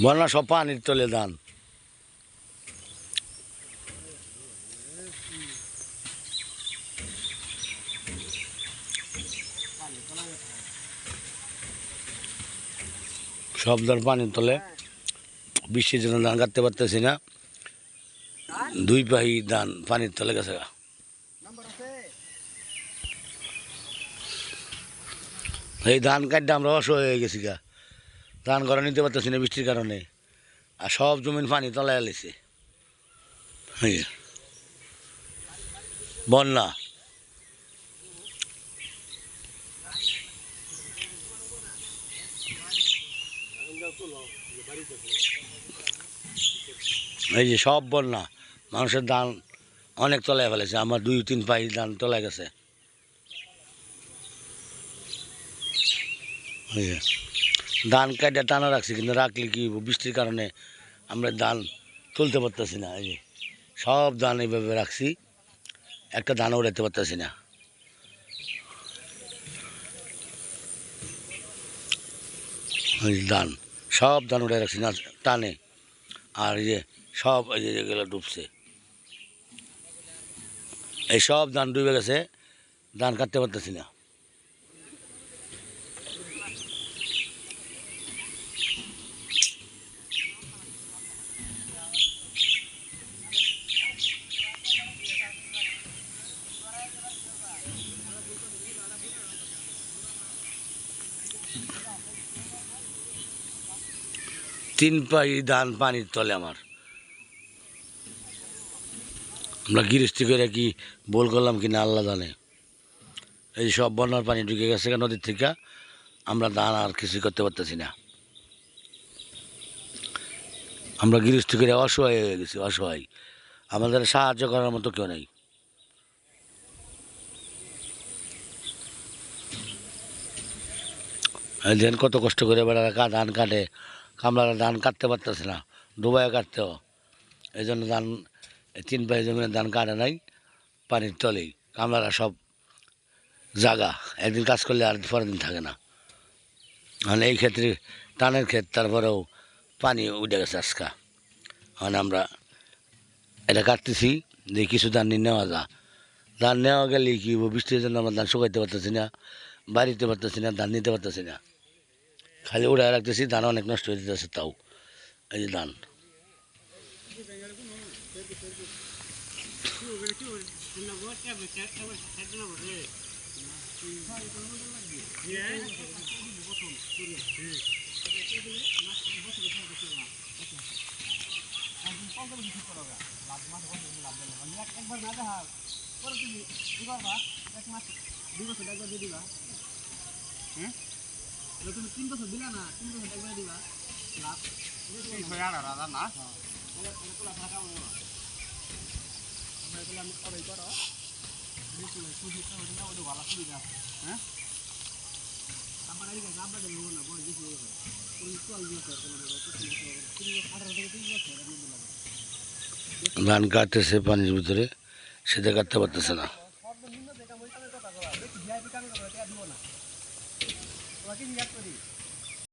বন্যা সব পানির তলে ধান। সব ধান পানির তলে, বৃষ্টির জন্য ধান কাটতে পারতেছি না। 2 পাহি ধান পানির তলে গেছে। এই ধান কাটতে আমরা অসহায় হয়ে গেছি গা, ধান ঘরে নিতে পারতেছি না বৃষ্টির কারণে, আর সব জমিন পানি তলায় এলেছে। বন্যা এই যে সব বন্যা, মানুষের ধান অনেক তলায় ফেলেছে। আমার 2-3 পাহি ধান তলায় গেছে। ধান কাটে টানা রাখছি, কিন্তু রাখলে কি বৃষ্টির কারণে আমরা ধান তুলতে পারতেছি না। এই যে সব ধান এইভাবে রাখছি, একটা ধান উড়াইতে পারতেছি না। ধান সব ধান উড়ে রাখছি না টানে, আর এই যে সব এই যে যেগুলো ডুবছে, এই সব ধান ডুবে গেছে, ধান কাটতে পারতেছি না। তিন পাই ধান পানির তলে আমার। আমরা গৃহস্থী করে কি বল করলাম কিনা আল্লাহ জানে। এই সব বন্যার পানি ঢুকে গেছে নদীর থেকে, আমরা ধান আর কিছু করতে পারতেছি না। আমরা গৃহস্থী করে অসহায় হয়ে গেছি, অসহায়। আমাদের সাহায্য করার মতো কেউ নেই। দেন কত কষ্ট করে বেড়ারা ধান কাটে, কামলারা ধান কাটতে পারতেছে না, ডুবাইয়ে কাটতেও। এই জন্য ধান 3 পাই জমিনের ধান কাটে নাই, পানির তলেই। কামলারা সব জাগা, একদিন কাজ করলে আর পরের দিন থাকে না। মানে এই ক্ষেত্রে টানের ক্ষেত, তারপরেও পানি উঠে গেছে আজকা। মানে আমরা এটা কাটতেছি যে কিছু ধান নিয়ে নেওয়া যা, ধান নেওয়া গেলে কি বৃষ্টির জন্য আমরা ধান শুকাইতে পারতেছি না, বাড়িতে পারতেছি না, ধান নিতে পারতেছি না, খালি উড়ায় রাখতেছি। ধান অনেক নষ্ট হয়ে যেতেছে। তাও এই যে ধান তুমি 3 বছর দিলা না, 3 বছর একবার দিবা লাভ 6,000 না। ধান কাটতেছে পানির ভিতরে, সেটা কাটতে পারতেছে না।